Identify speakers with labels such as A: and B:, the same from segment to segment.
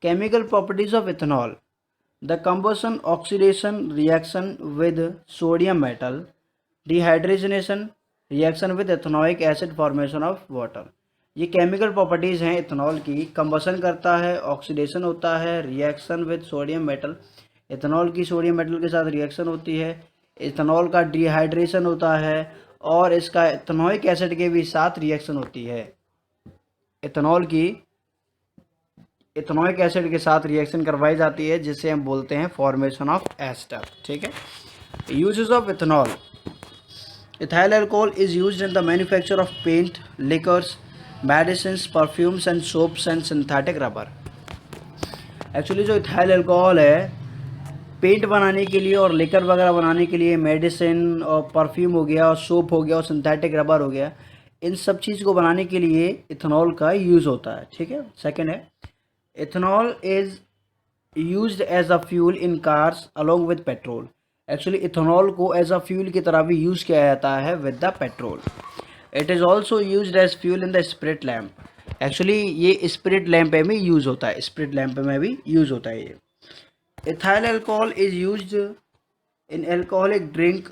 A: Chemical properties of ethanol. The combustion oxidation reaction with sodium metal, dehydrogenation reaction with ethanoic acid formation of water। ये chemical properties हैं ethanol की। Combustion करता है, oxidation होता है, reaction with sodium metal, ethanol की sodium metal के साथ रिएक्शन होती है, इथेनॉल का डिहाइड्रेशन होता है और इसका इथेनोइक एसिड के भी साथ रिएक्शन होती है। इथेनॉल की इथेनोइक एसिड के साथ रिएक्शन करवाई जाती है जिसे हम बोलते हैं फॉर्मेशन ऑफ एस्टर। ठीक है। Uses of ethanol. Ethyl alcohol is used in the manufacture of paint, liquors, medicines, perfumes and soaps and synthetic rubber. Actually जो इथाइल अल्कोहल है पेंट बनाने के लिए और लिकर वगैरह बनाने के लिए, मेडिसिन और परफ्यूम हो गया और सोप हो गया और सिंथेटिक रबर हो गया, इन सब चीज़ को बनाने के लिए इथेनॉल का यूज़ होता है। ठीक है। सेकेंड है ethanol is used as a fuel in cars along with petrol. Actually ethanol को एज अ फ्यूल की तरह भी यूज़ किया जाता है with the petrol. It is also used as fuel in the spirit lamp. Actually ये spirit lamp में भी यूज़ होता है, स्पिरिट लैम्प में भी यूज़ होता है ये। Ethyl alcohol is used in alcoholic drink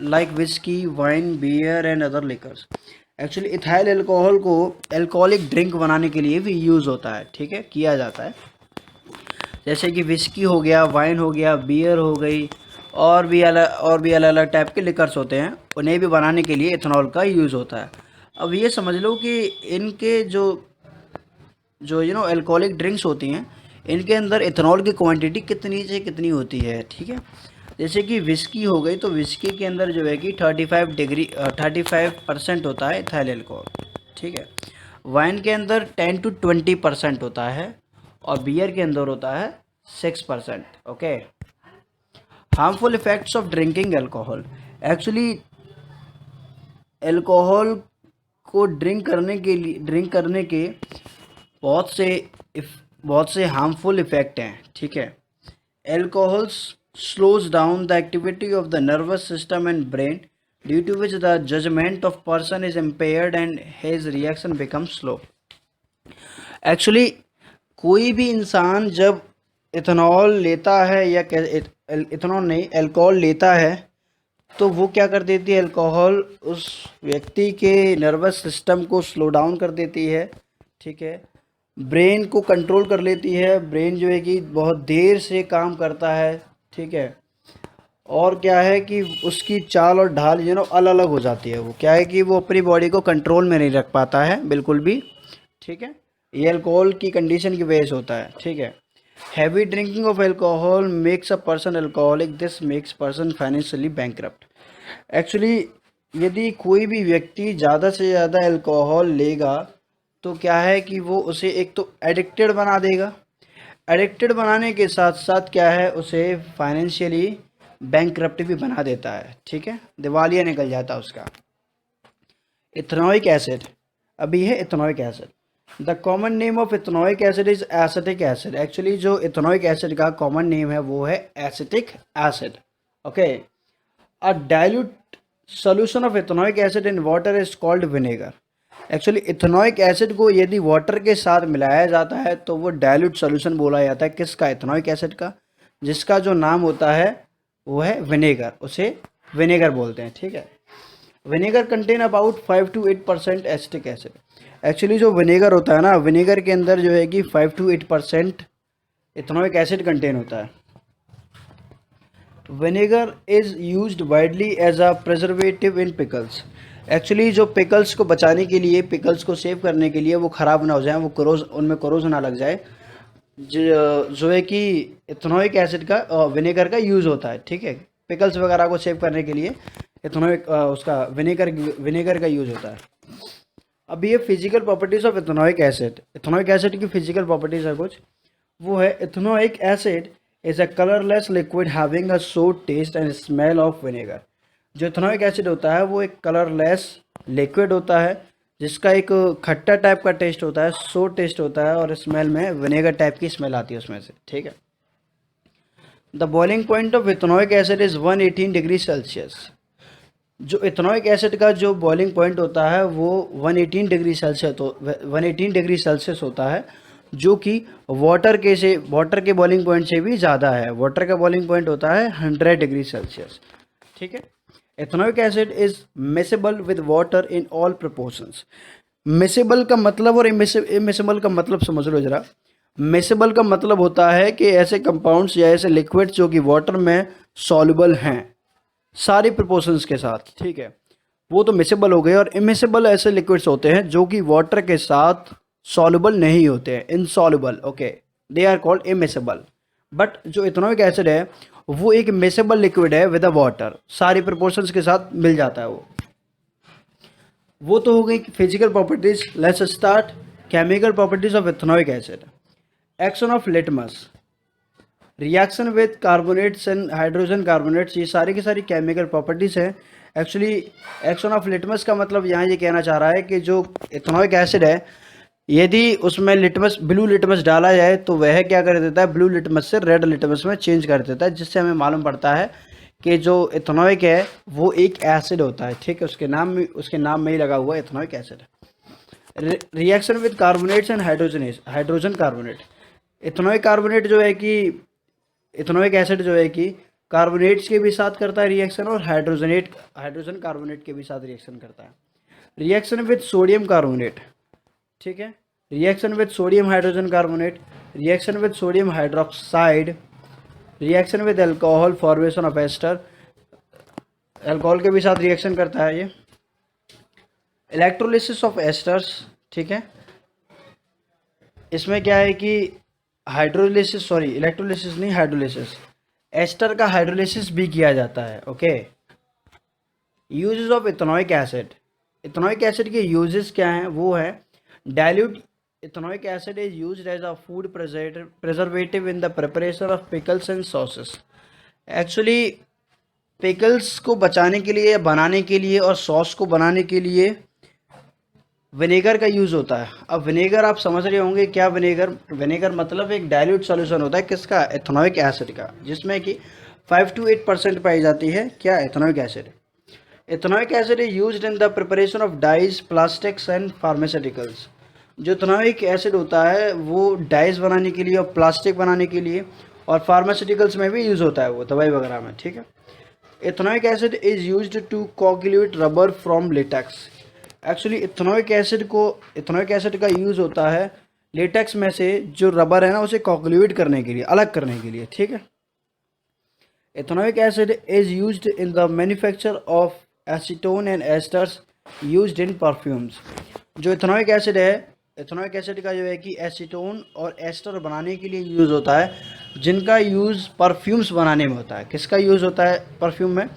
A: like whisky, wine, beer and other liquors. Actually ethyl alcohol को अल्कोहलिक ड्रिंक बनाने के लिए भी यूज़ होता है। ठीक है, किया जाता है। जैसे कि विस्की हो गया, वाइन हो गया, बियर हो गई और भी अलग अलग टाइप के लिकर्स होते हैं, उन्हें भी बनाने के लिए इथेनॉल का यूज़ होता है। अब ये समझ लो कि इनके जो अल्कोहलिक ड्रिंक्स होती हैं इनके अंदर इथेनॉल की क्वांटिटी कितनी से कितनी होती है। ठीक है। जैसे कि विस्की हो गई तो विस्की के अंदर जो है कि 35% होता है इथाइल अल्कोहल। ठीक है। वाइन के अंदर 10 to 20% होता है और बियर के अंदर होता है 6%। Okay. Harmful effects of drinking alcohol. Actually alcohol को ड्रिंक करने के बहुत से हार्मफुल इफ़ेक्ट हैं। ठीक है। Alcohol slows down the activity of the nervous system and brain due to which the judgment of person is impaired and his reaction become slow. Actually कोई भी इंसान जब इथेनॉल लेता है या इथेनॉल नहीं अल्कोहल लेता है तो वो क्या कर देती है, अल्कोहल उस व्यक्ति के नर्वस सिस्टम को स्लो डाउन कर देती है। ठीक है। ब्रेन को कंट्रोल कर लेती है। ब्रेन जो है कि बहुत देर से काम करता है। ठीक है। और क्या है कि उसकी चाल और ढाल अलग अलग हो जाती है। वो क्या है कि वो अपनी बॉडी को कंट्रोल में नहीं रख पाता है बिल्कुल भी। ठीक है। ये अल्कोहल की कंडीशन की वजह से होता है। ठीक है। Heavy drinking of alcohol makes a person alcoholic, this makes person financially bankrupt. Actually यदि कोई भी व्यक्ति ज़्यादा से ज़्यादा अल्कोहल लेगा तो क्या है कि वो उसे एक तो एडिक्टेड बना देगा, एडिक्टेड बनाने के साथ साथ क्या है उसे फाइनेंशियली बैंकरप्ट भी बना देता है। ठीक है, दिवालिया निकल जाता है उसका। Ethanoic acid. अभी है ethanoic acid. The common name of ethanoic acid is acetic acid. Actually जो इथेनोइक एसिड का कॉमन नेम है वो है acetic acid. Okay. A dilute solution of ethanoic acid in water is called vinegar. Actually ethanoic acid को यदि water के साथ मिलाया जाता है तो वो डाइल्यूट सोल्यूशन बोला जाता है। किसका? इथेनोइक एसिड का, जिसका जो नाम होता है वो है विनेगर, उसे विनेगर बोलते हैं। ठीक है। Vinegar contain about 5 to 8% acetic acid. Actually जो विनेगर होता है ना, विनेगर के अंदर जो है कि 5 to 8% इथेनोइक एसिड कंटेन होता है। Vinegar is used widely as a preservative in pickles. Actually जो पिकल्स को बचाने के लिए, पिकल्स को सेव करने के लिए वो ख़राब ना हो जाए, वो उनमें कोरोज ना लग जाए, जो है कि इथेनोइक एसिड का विनेगर का यूज़ होता है। ठीक है। पिकल्स वगैरह को सेव करने के लिए इथेनोइक उसका विनेगर का यूज़ होता है। अब ये physical properties of ethanoic acid. Ethanoic acid की फिजिकल प्रॉपर्टीज़ है कुछ, वो है ethanoic acid is a colourless liquid having a सोर test and smell of vinegar. जो इथेनोइक एसिड होता है वो एक कलरलेस लिक्विड होता है जिसका एक खट्टा टाइप का टेस्ट होता है, सोर टेस्ट होता है और स्मेल में विनेगर टाइप की स्मेल आती है उसमें से। ठीक है। The boiling point of ethanoic acid is 118 degree Celsius. जो इथेनोइक एसिड का जो बॉइलिंग पॉइंट होता है वो 118 डिग्री सेल्सियस होता है, जो कि वाटर के बॉइलिंग पॉइंट से भी ज़्यादा है। वाटर का बॉइलिंग पॉइंट होता है 100 डिग्री सेल्सियस, ठीक है। Ethanoic acid is miscible with water in all proportions. Miscible का मतलब और इमिसेबल का मतलब समझ लो जरा। मिसेबल का मतलब होता है कि ऐसे कंपाउंड्स या ऐसे लिक्विड्स जो कि वाटर में सॉल्युबल हैं सारी प्रोपोर्शंस के साथ, ठीक है, वो तो मिसेबल हो गए। और इमिसेबल ऐसे लिक्विड्स होते हैं जो कि वाटर के साथ सॉल्युबल नहीं होते हैं, insoluble, okay, they are called immiscible. But जो इथेनोइक एसिड है वो एक मिसेबल लिक्विड है विद अ वाटर, सारी प्रोपोर्शंस के साथ मिल जाता है वो तो हो गई physical properties. Let's start chemical properties of ethanoic acid. Action of litmus, reaction with carbonates and hydrogen carbonates, ये सारी की सारी केमिकल प्रॉपर्टीज हैं। एक्चुअली एक्शन ऑफ लिटमस का मतलब यहाँ ये कहना चाह रहा है कि जो इथेनोइक एसिड है यदि उसमें लिटमस ब्लू लिटमस डाला जाए तो वह क्या कर देता है, ब्लू लिटमस से रेड लिटमस में चेंज कर देता है, जिससे हमें मालूम पड़ता है कि जो इथेनोइक है वो एक एसिड होता है, ठीक है। उसके नाम में ही लगा हुआ है ethanoic acid. Reaction with carbonates and hydrogen carbonate, ethanoic carbonate जो है कि इथेनोइक एसिड जो है कि कार्बोनेट्स के भी साथ करता है रिएक्शन और हाइड्रोजन कार्बोनेट के भी साथ रिएक्शन करता है। रिएक्शन विद सोडियम कार्बोनेट, ठीक है, reaction with sodium hydrogen carbonate, reaction with sodium hydroxide, reaction with alcohol formation of ester, alcohol के भी साथ रिएक्शन करता है ये। इलेक्ट्रोलिसिस ऑफ एस्टर्स, ठीक है, इसमें क्या है कि इलेक्ट्रोलिसिस नहीं, हाइड्रोलिसिस, एस्टर का हाइड्रोलिसिस भी किया जाता है, okay. Uses of ethanoic acid, ethanoic acid के यूजेस क्या हैं, वो है dilute ethanoic acid is used as a food preservative in the preparation of pickles and sauces. Actually pickles को बचाने के लिए, बनाने के लिए और सॉस को बनाने के लिए विनेगर का यूज़ होता है। अब विनेगर आप समझ रहे होंगे क्या, विनेगर मतलब एक डाइल्यूट सॉल्यूशन होता है किसका, इथेनोइक एसिड का, जिसमें कि 5 to 8% पाई जाती है क्या, ethanoic acid. Ethanoic acid is used in the preparation of dyes, plastics and pharmaceuticals. जो इथेनोइक एसिड होता है वो डाइज बनाने के लिए और प्लास्टिक बनाने के लिए और फार्मास्यूटिकल्स में भी यूज़ होता है, वो दवाई वगैरह में, ठीक है। Ethanoic acid is used to coagulate rubber from latex. Actually ethanoic acid का यूज़ होता है लेटेक्स में से जो रबर है ना उसे कोगुलेट करने के लिए, अलग करने के लिए, ठीक है। Ethanoic acid is used in the manufacture of acetone and asters used in perfumes. जो इथेनोइक एसिड है, इथेनोइक एसिड का जो है कि एसीटोन और एस्टर बनाने के लिए यूज़ होता है, जिनका यूज़ परफ्यूम्स बनाने में होता है। किसका यूज़ होता है परफ्यूम में,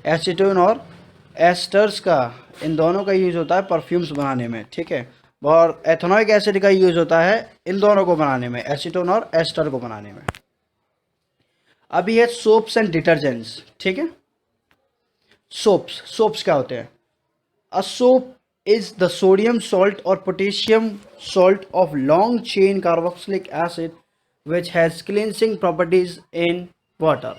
A: एसीटोन और एस्टर्स का, इन दोनों का यूज़ होता है परफ्यूम्स बनाने में, ठीक है। और एथेनोइक एसिड का यूज़ होता है इन दोनों को बनाने में, एसीटोन और एस्टर को बनाने में। अभी है सोप्स एंड डिटर्जेंट्स, ठीक है। सोप्स क्या होते हैं, a soap is the sodium salt or potassium salt of long chain carboxylic acid which has cleansing properties in water।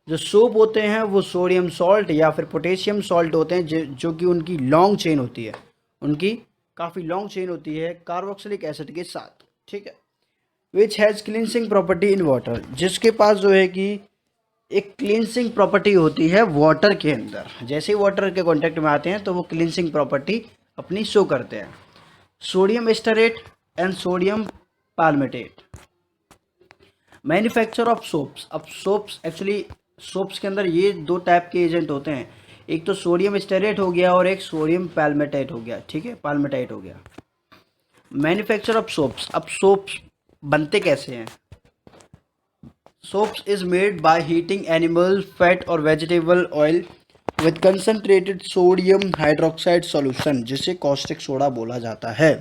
A: जो सोप होते हैं वो सोडियम सॉल्ट या फिर पोटेशियम सॉल्ट होते हैं जो कि उनकी लॉन्ग चेन होती है, उनकी काफ़ी लॉन्ग चेन होती है कार्बोक्सिलिक एसिड के साथ, ठीक है। Which has cleansing property in water, जिसके पास जो है कि एक क्लींसिंग प्रॉपर्टी होती है वाटर के अंदर। जैसे ही वाटर के कांटेक्ट में आते हैं तो वो क्लींसिंग प्रॉपर्टी अपनी शो करते हैं। Sodium stearate and sodium palmitate. Manufacture of soaps, अब सोप्स एक्चुअली सोप्स के अंदर ये दो टाइप के एजेंट होते हैं, एक तो सोडियम एस्टरेट हो गया और एक सोडियम पाल्मेटेट हो गया, ठीक है, पाल्मेटाइट हो गया। मैन्युफैक्चर ऑफ सोप्स, अब सोप्स बनते कैसे हैं, soaps is made by heating animal fat or vegetable oil with concentrated sodium hydroxide solution, जिसे caustic soda बोला जाता है।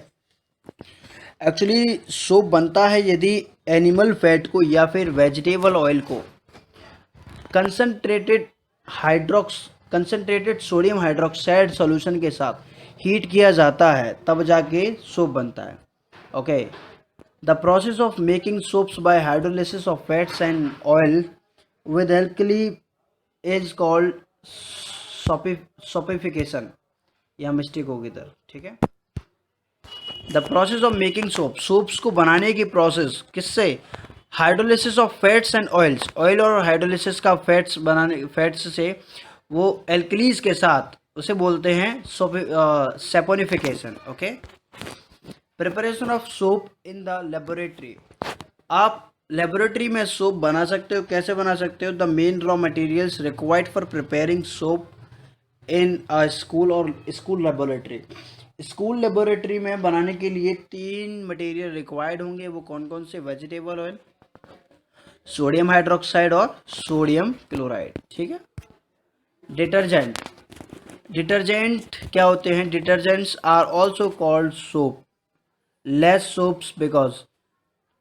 A: एक्चुअली सोप बनता है यदि एनिमल फैट को या फिर वेजिटेबल ऑयल को कंसनट्रेटेड सोडियम हाइड्रोक्साइड सॉल्यूशन के साथ हीट किया जाता है, तब जाके सोप बनता है, okay. The process of making soaps by hydrolysis of fats and oil with alkali is called sopification। यह मिस्टेक होगी इधर, ठीक है। The process of making soaps को बनाने की प्रोसेस किससे? Hydrolysis of fats and oils, oil और हाइड्रोलिसिस का फैट्स से वो एल्कलीज के साथ उसे बोलते हैं saponification. Okay. Preparation of soap in the laboratory, आप लेबोरेटरी में सोप बना सकते हो। कैसे बना सकते हो? The main raw materials required for preparing soap in a school और स्कूल लेबोरेटरी, स्कूल लेबोरेटरी में बनाने के लिए 3 मटेरियल रिक्वायर्ड होंगे। वो कौन कौन से? वेजिटेबल ऑयल, सोडियम हाइड्रोक्साइड और सोडियम क्लोराइड। ठीक है। डिटर्जेंट, डिटर्जेंट क्या होते हैं? Detergents are also called soapless soaps because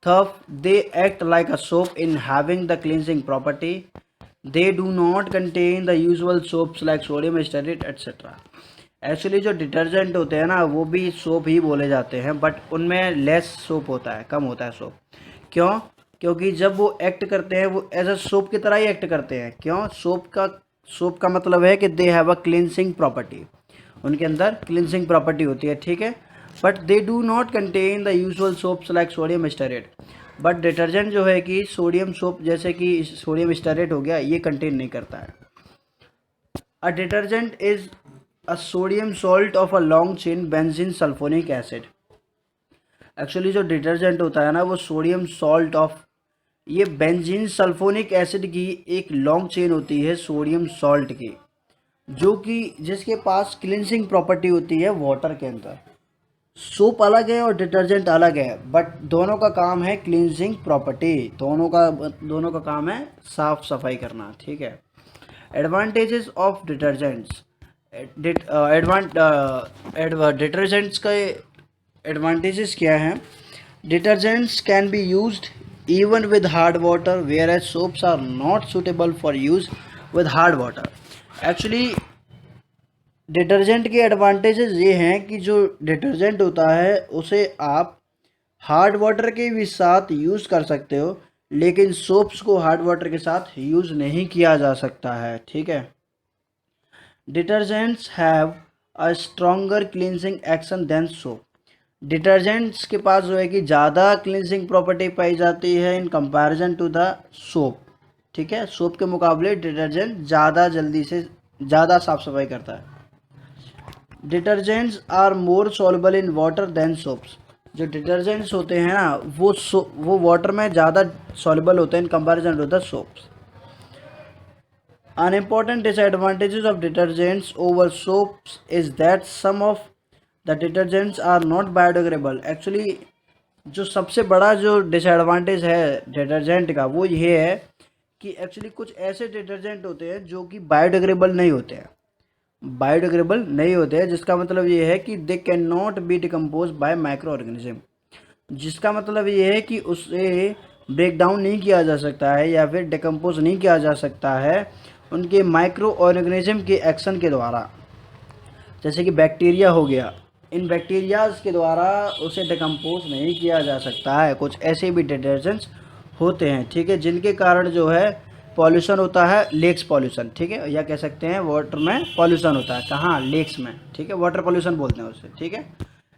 A: thus they act like a soap in having the cleansing property. They do not contain the usual soaps like sodium stearate etc. Actually जो detergent होते हैं ना वो भी soap ही बोले जाते हैं, but उनमें लेस सोप होता है, कम होता है सोप। क्यों? क्योंकि जब वो एक्ट करते हैं वो एज अ सोप की तरह ही एक्ट करते हैं। क्यों? सोप का मतलब है कि they have a cleansing property, उनके अंदर क्लिनसिंग प्रॉपर्टी होती है। ठीक है। But they do not contain the usual soaps like sodium stearate, but detergent जो है कि सोडियम सोप जैसे कि सोडियम स्टेरेट हो गया ये कंटेन नहीं करता है। A detergent is a sodium salt of a long chain benzene sulphonic acid. Actually जो डिटर्जेंट होता है ना वो सोडियम सॉल्ट ऑफ ये बेंजीन सल्फोनिक एसिड की एक लॉन्ग चेन होती है सोडियम सॉल्ट की, जो कि जिसके पास क्लिनसिंग प्रॉपर्टी होती है वाटर के अंदर। सोप अलग है और डिटर्जेंट अलग है, बट दोनों का काम है क्लींजिंग प्रॉपर्टी, दोनों का काम है साफ सफाई करना। ठीक है। एडवांटेजेस ऑफ डिटर्जेंट्स, डिटर्जेंट्स का एडवांटेजेस क्या हैं? Detergents can be used even with hard water whereas soaps are not suitable for use with hard water. Actually detergent के एडवांटेजेस ये हैं कि जो डिटर्जेंट होता है उसे आप हार्ड वाटर के भी साथ यूज़ कर सकते हो, लेकिन सोप्स को हार्ड वाटर के साथ यूज़ नहीं किया जा सकता है। ठीक है। Detergents have a stronger cleansing action than soap, detergents के पास जो है कि ज़्यादा क्लींजिंग प्रॉपर्टी पाई जाती है in comparison to the soap. ठीक है। सोप के मुकाबले डिटर्जेंट ज़्यादा जल्दी से ज़्यादा साफ सफाई करता है। Detergents are more soluble in water than soaps, जो डिटर्जेंट्स होते हैं ना वो वाटर में ज़्यादा सॉल्युबल होते हैं in comparison to the soaps. An important disadvantages of detergents over soaps is that some of the detergents are not biodegradable. Actually जो सबसे बड़ा जो डिसएडवांटेज है डिटर्जेंट का वो ये है कि एक्चुअली कुछ ऐसे डिटर्जेंट होते हैं जो कि बायोडिग्रेडेबल नहीं होते हैं, जिसका मतलब ये है कि they can not be decompose by micro organism, जिसका मतलब ये है कि उसे ब्रेक डाउन नहीं किया जा सकता है या फिर डिकम्पोज नहीं किया जा सकता है उनके माइक्रो ऑर्गेनिज्म के एक्शन के द्वारा। जैसे कि बैक्टीरिया हो गया, इन बैक्टीरियाज के द्वारा उसे डिकम्पोज नहीं किया जा सकता है। कुछ ऐसे भी डिटर्जेंट्स होते हैं, ठीक है, जिनके कारण जो है पॉल्यूशन होता है, लेक्स पॉल्यूशन। ठीक है, या कह सकते हैं वाटर में पॉल्यूशन होता है। कहाँ? लेक्स में। ठीक है, वाटर पॉल्यूशन बोलते हैं उसे। ठीक है,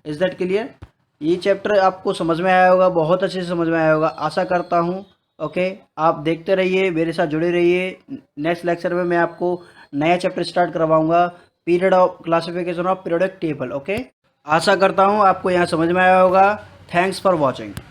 A: इज़ दैट क्लियर? ये चैप्टर आपको समझ में आया होगा, बहुत अच्छे से समझ में आया होगा, आशा करता हूँ। ओके, आप देखते रहिए, मेरे साथ जुड़े रहिए। नेक्स्ट लेक्चर में मैं आपको नया चैप्टर स्टार्ट करवाऊंगा, period of classification of periodic table. Okay, आशा करता हूँ आपको यहाँ समझ में आया होगा। Thanks for watching.